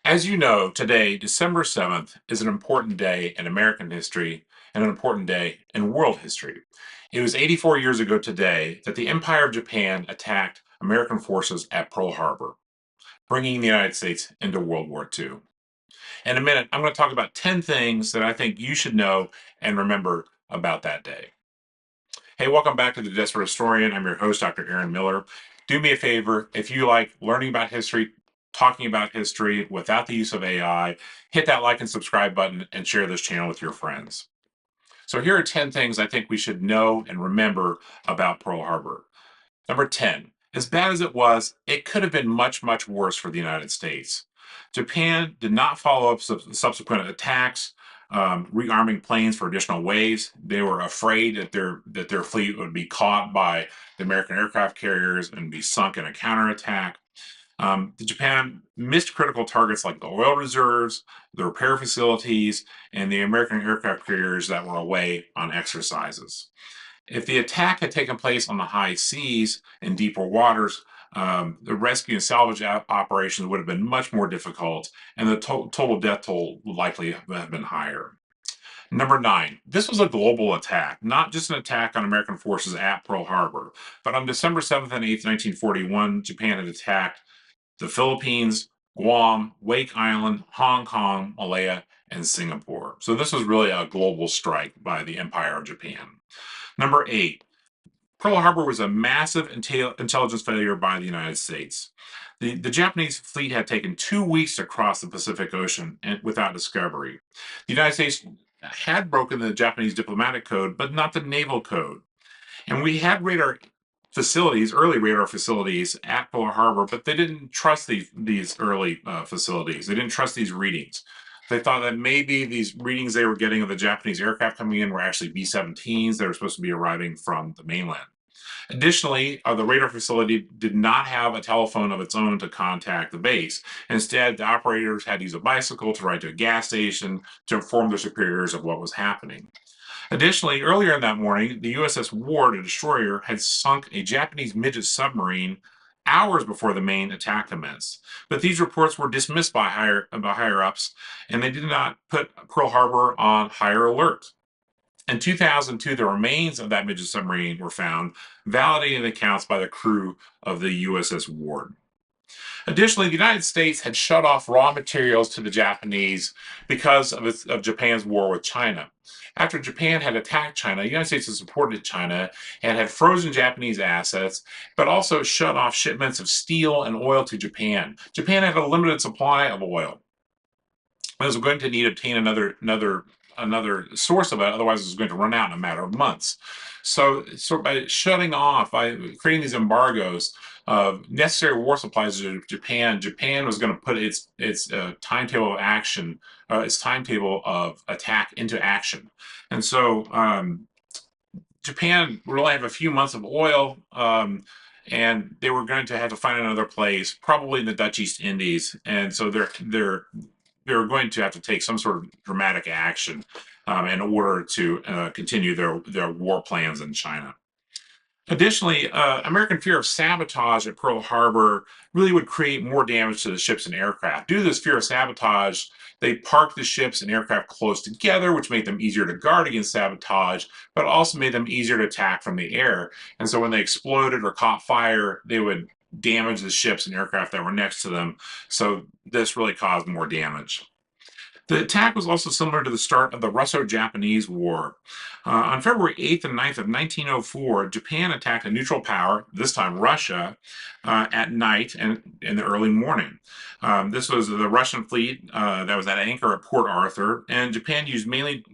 As you know, today, December 7th, is an important day in American history and an important day in world history. It was 84 years ago today that the Empire of Japan attacked American forces at Pearl Harbor, bringing the United States into World War II. In a minute, I'm going to talk about 10 things that I think you should know and remember about that day. Hey, welcome back to The Desperate Historian. I'm your host, Dr. Aaron Miller. Do me a favor, if you like learning about history, talking about history without the use of AI, hit that like and subscribe button and share this channel with your friends. So here are 10 things I think we should know and remember about Pearl Harbor. Number 10, as bad as it was, it could have been much, much worse for the United States. Japan did not follow up subsequent attacks, rearming planes for additional waves. They were afraid that their fleet would be caught by the American aircraft carriers and be sunk in a counterattack. Japan missed critical targets like the oil reserves, the repair facilities, and the American aircraft carriers that were away on exercises. If the attack had taken place on the high seas and deeper waters, the rescue and salvage operations would have been much more difficult, and the total death toll would likely have been higher. Number 9, this was a global attack, not just an attack on American forces at Pearl Harbor, but on December 7th and 8th, 1941, Japan had attacked the Philippines, Guam, Wake Island, Hong Kong, Malaya, and Singapore. So this was really a global strike by the Empire of Japan. Number 8, Pearl Harbor was a massive intelligence failure by the United States. The Japanese fleet had taken 2 weeks to cross the Pacific Ocean without discovery. The United States had broken the Japanese diplomatic code, but not the naval code. And we had early radar facilities at Pearl Harbor, but they didn't trust these early facilities. They didn't trust these readings. They thought that maybe these readings they were getting of the Japanese aircraft coming in were actually B-17s that were supposed to be arriving from the mainland. Additionally, the radar facility did not have a telephone of its own to contact the base. Instead, the operators had to use a bicycle to ride to a gas station to inform their superiors of what was happening. Additionally, earlier in that morning, the USS Ward, a destroyer, had sunk a Japanese midget submarine hours before the main attack commenced. But these reports were dismissed by higher ups, and they did not put Pearl Harbor on higher alert. In 2002, the remains of that midget submarine were found, validating the accounts by the crew of the USS Ward. Additionally, the United States had shut off raw materials to the Japanese because of Japan's war with China. After Japan had attacked China, the United States had supported China and had frozen Japanese assets, but also shut off shipments of steel and oil to Japan. Japan had a limited supply of oil. It was going to need to obtain another source of it, otherwise it was going to run out in a matter of months. So by shutting off, by creating these embargoes of necessary war supplies to Japan, Japan was going to put its timetable of action, its timetable of attack into action. And so Japan would only have a few months of oil, and they were going to have to find another place, probably in the Dutch East Indies. And so they're going to have to take some sort of dramatic action in order to continue their war plans in China. Additionally, American fear of sabotage at Pearl Harbor really would create more damage to the ships and aircraft. Due to this fear of sabotage, they parked the ships and aircraft close together, which made them easier to guard against sabotage, but also made them easier to attack from the air. And so when they exploded or caught fire, they would damage the ships and aircraft that were next to them. So this really caused more damage. The attack was also similar to the start of the Russo-Japanese War. On February 8th and 9th of 1904, Japan attacked a neutral power, this time Russia, at night and in the early morning. This was the Russian fleet that was at anchor at Port Arthur, and Japan used mainly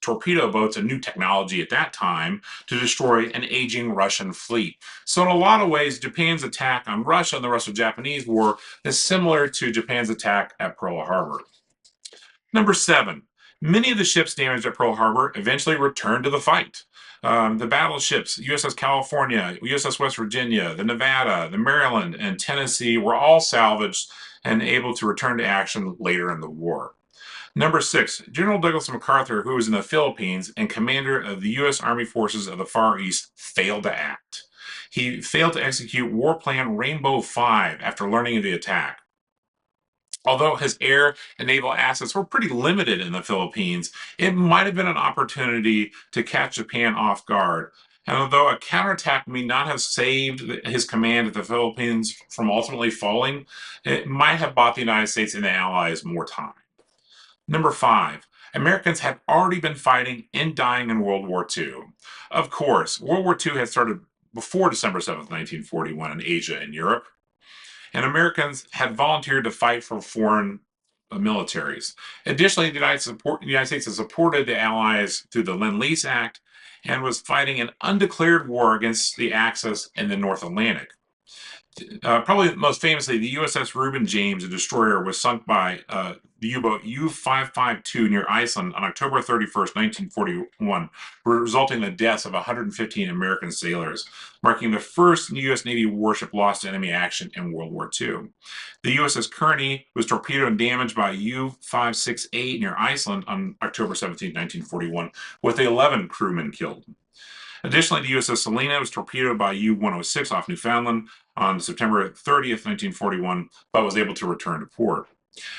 torpedo boats, a new technology at that time, to destroy an aging Russian fleet. So in a lot of ways, Japan's attack on Russia in the Russo-Japanese War is similar to Japan's attack at Pearl Harbor. Number 7, many of the ships damaged at Pearl Harbor eventually returned to the fight. The battleships, USS California, USS West Virginia, the Nevada, the Maryland, and Tennessee were all salvaged and able to return to action later in the war. Number 6, General Douglas MacArthur, who was in the Philippines and commander of the U.S. Army Forces of the Far East, failed to act. He failed to execute War Plan Rainbow 5 after learning of the attack. Although his air and naval assets were pretty limited in the Philippines, it might have been an opportunity to catch Japan off guard. And although a counterattack may not have saved his command of the Philippines from ultimately falling, it might have bought the United States and the Allies more time. Number five, Americans had already been fighting and dying in World War II. Of course, World War II had started before December 7th, 1941, in Asia and Europe, and Americans had volunteered to fight for foreign militaries. Additionally, the United States has supported the Allies through the Lend-Lease Act and was fighting an undeclared war against the Axis in the North Atlantic. Probably most famously, the USS Reuben James, a destroyer, was sunk by the U-boat U-552 near Iceland on October 31st, 1941, resulting in the deaths of 115 American sailors, marking the first U.S. Navy warship lost to enemy action in World War II. The USS Kearney was torpedoed and damaged by U-568 near Iceland on October 17, 1941, with 11 crewmen killed. Additionally, the USS Salina was torpedoed by U-106 off Newfoundland on September 30th, 1941, but was able to return to port.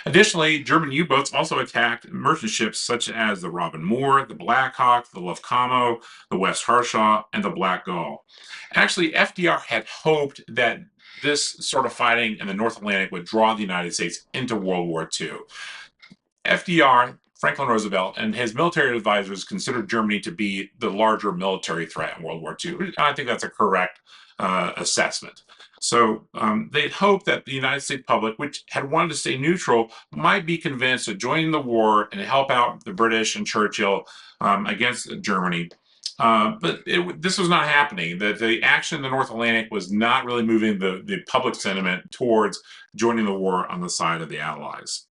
Additionally, German U-boats also attacked merchant ships such as the Robin Moore, the Black Hawk, the Luftkammer, the West Harshaw, and the Black Gull. Actually, FDR had hoped that this sort of fighting in the North Atlantic would draw the United States into World War II. FDR, Franklin Roosevelt, and his military advisors considered Germany to be the larger military threat in World War II. I think that's a correct assessment. So they'd hoped that the United States public, which had wanted to stay neutral, might be convinced of joining the war and help out the British and Churchill against Germany. But this was not happening. The action in the North Atlantic was not really moving the public sentiment towards joining the war on the side of the Allies.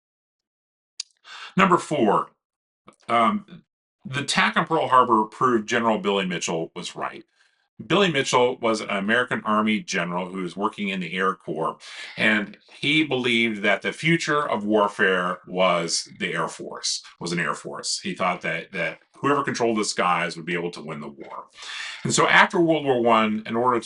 Number four, the attack on Pearl Harbor proved General Billy Mitchell was right. Billy Mitchell was an American Army general who was working in the Air Corps, and he believed that the future of warfare was the Air Force, was an Air Force. He thought that whoever controlled the skies would be able to win the war. And so after World War I, in order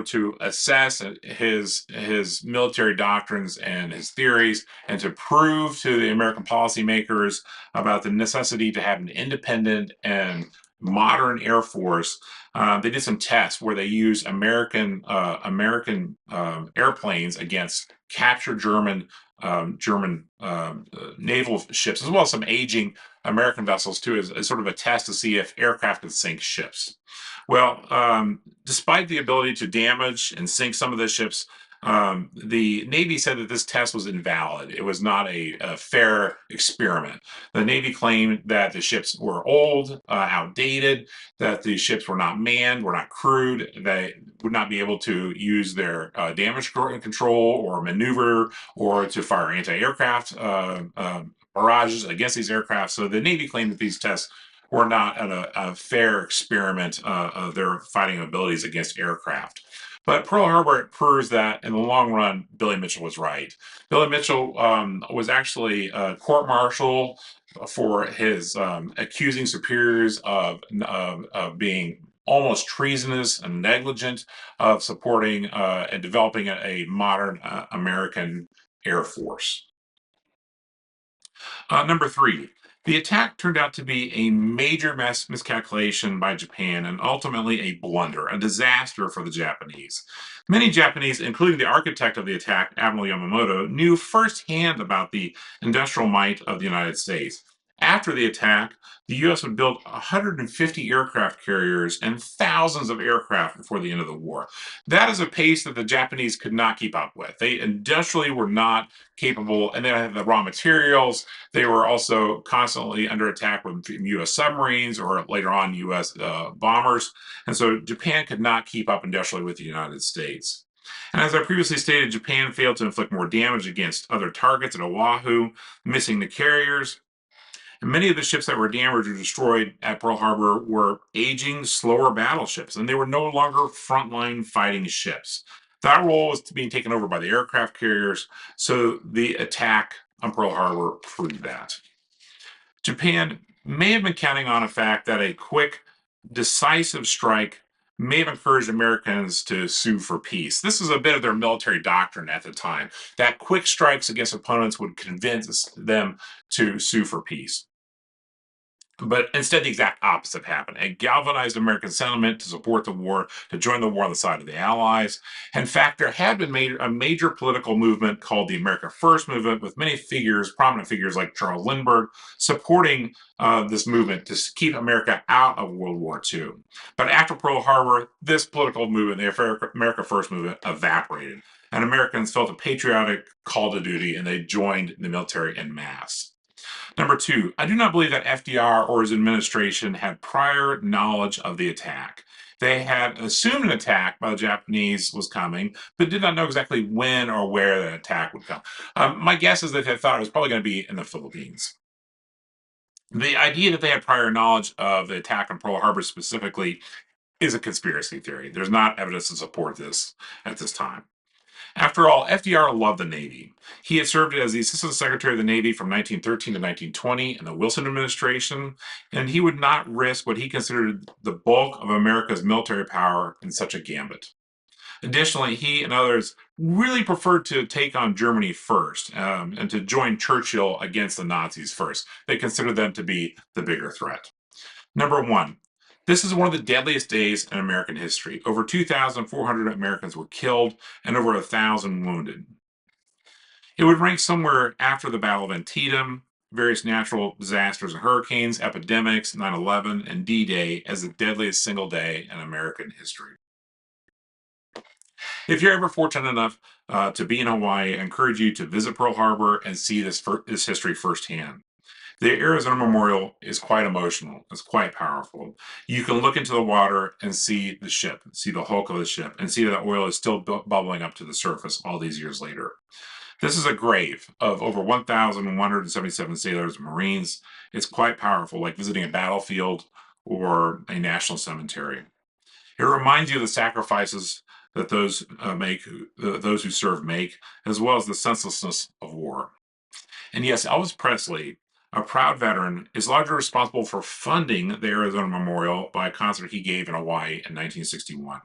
to assess his military doctrines and his theories, and to prove to the American policymakers about the necessity to have an independent and modern Air Force, they did some tests where they used American airplanes against captured German naval ships, as well as some aging American vessels too, as sort of a test to see if aircraft could sink ships. Well, despite the ability to damage and sink some of the ships, the Navy said that this test was invalid. It was not a fair experiment. The Navy claimed that the ships were old, outdated, that the ships were not manned, were not crewed, they would not be able to use their damage control or maneuver or to fire anti-aircraft barrages against these aircraft. So the Navy claimed that these tests were not a fair experiment of their fighting abilities against aircraft. But Pearl Harbor proves that in the long run, Billy Mitchell was right. Billy Mitchell was actually a court-martial for his accusing superiors of being almost treasonous and negligent of supporting and developing a modern American Air Force. Number three, the attack turned out to be a major miscalculation by Japan and ultimately a blunder, a disaster for the Japanese. Many Japanese, including the architect of the attack, Admiral Yamamoto, knew firsthand about the industrial might of the United States. After the attack, the U.S. would build 150 aircraft carriers and thousands of aircraft before the end of the war. That is a pace that the Japanese could not keep up with. They industrially were not capable, and they had the raw materials. They were also constantly under attack from U.S. submarines or later on U.S. Bombers. And so Japan could not keep up industrially with the United States. And as I previously stated, Japan failed to inflict more damage against other targets at Oahu, missing the carriers. And many of the ships that were damaged or destroyed at Pearl Harbor were aging, slower battleships, and they were no longer frontline fighting ships. That role was being taken over by the aircraft carriers, so the attack on Pearl Harbor proved that. Japan may have been counting on a fact that a quick, decisive strike may have encouraged Americans to sue for peace. This was a bit of their military doctrine at the time, that quick strikes against opponents would convince them to sue for peace. But instead, the exact opposite happened. It galvanized American sentiment to support the war, to join the war on the side of the Allies. In fact, there had been a major political movement called the America First movement, with many figures, prominent figures like Charles Lindbergh, supporting this movement to keep America out of World War II. But after Pearl Harbor, this political movement, the America First movement, evaporated. And Americans felt a patriotic call to duty, and they joined the military en masse. Number two, I do not believe that FDR or his administration had prior knowledge of the attack. They had assumed an attack by the Japanese was coming, but did not know exactly when or where the attack would come. My guess is that they thought it was probably going to be in the Philippines. The idea that they had prior knowledge of the attack on Pearl Harbor specifically is a conspiracy theory. There's not evidence to support this at this time. After all, FDR loved the Navy. He had served as the Assistant Secretary of the Navy from 1913 to 1920 in the Wilson administration, and he would not risk what he considered the bulk of America's military power in such a gambit. Additionally, he and others really preferred to take on Germany first and to join Churchill against the Nazis first. They considered them to be the bigger threat. Number one, this is one of the deadliest days in American history. Over 2,400 Americans were killed and over 1,000 wounded. It would rank somewhere after the Battle of Antietam, various natural disasters and hurricanes, epidemics, 9/11, and D-Day as the deadliest single day in American history. If you're ever fortunate enough to be in Hawaii, I encourage you to visit Pearl Harbor and see this history firsthand. The Arizona Memorial is quite emotional. It's quite powerful. You can look into the water and see the ship, see the hulk of the ship, and see that oil is still bubbling up to the surface all these years later. This is a grave of over 1,177 sailors and Marines. It's quite powerful, like visiting a battlefield or a national cemetery. It reminds you of the sacrifices that those who serve make, as well as the senselessness of war. And yes, Elvis Presley, a proud veteran, is largely responsible for funding the Arizona Memorial by a concert he gave in Hawaii in 1961.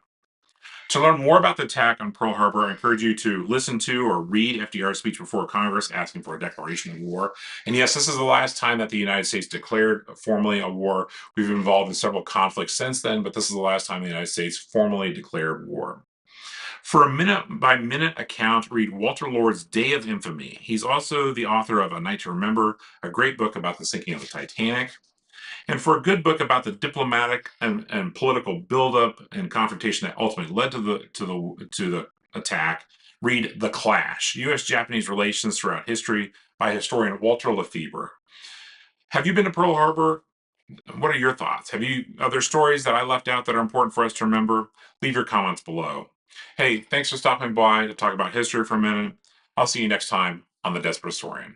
To learn more about the attack on Pearl Harbor, I encourage you to listen to or read FDR's speech before Congress asking for a declaration of war. And yes, this is the last time that the United States declared formally a war. We've been involved in several conflicts since then, but this is the last time the United States formally declared war. For a minute-by-minute account, read Walter Lord's Day of Infamy. He's also the author of A Night to Remember, a great book about the sinking of the Titanic. And for a good book about the diplomatic and political buildup and confrontation that ultimately led to the attack, read The Clash: U.S.-Japanese Relations Throughout History by historian Walter Lefebvre. Have you been to Pearl Harbor? What are your thoughts? Are there stories that I left out that are important for us to remember? Leave your comments below. Hey, thanks for stopping by to talk about history for a minute. I'll see you next time on The Desperate Historian.